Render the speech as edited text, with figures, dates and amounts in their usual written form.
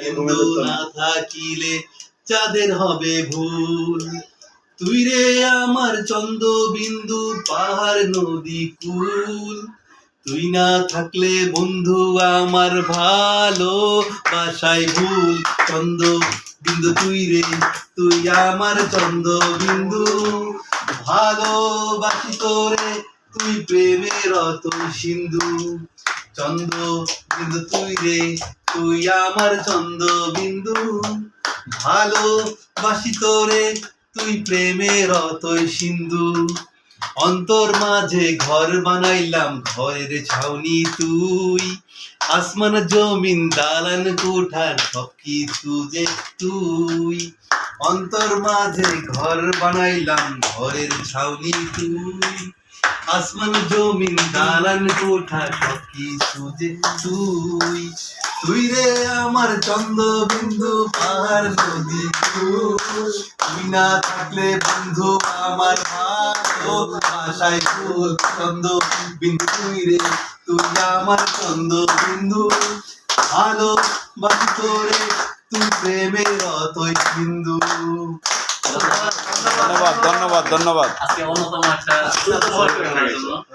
হিন্দু না থাকিলে চাঁদের হবে ভুল। তুই রে আমার চন্দ্র বিন্দু পাহাড় নদী কুল, তুই না থাকলে বন্ধু আমার ভালো বাসায় ভুল। চন্দ্র বিন্দু তুই রে, তুই আমার চন্দ্র বিন্দু, ভালোবাসি তোরে তুই প্রেমের অতল সিন্ধু। চন্দ্র বিন্দু তুই রে, তুই আমার চন্দ্র বিন্দু, ভালোবাসি তোরে তুই প্রেমের অতল সিন্ধু। অন্তর মাঝে ঘর বানাইলাম, ঘরের ছাউনি তুই, আসমান জমিন দালান কোঠার সব কিছু যে তুই। অন্তর মাঝে ঘর বানাইলাম, ঘরের ছাউনি তুই, আসমান জমিন দালান কোঠার সব কিছু যে তুই। তুই রে আমার চন্দ্র বিন্দু পাহাড় নদী কুল, তুই না থাকলে বন্ধু আমার ভালো বাসায় ভুল। চন্দ্র বিন্দু তুই রে, তুই আমার চন্দ্র বিন্দু, ভালোবাসি তোরে তুই প্রেমের অতই সিন্ধু। ধন্যবাদ ধন্যবাদ ধন্যবাদ। আজকে অন্যতম একটা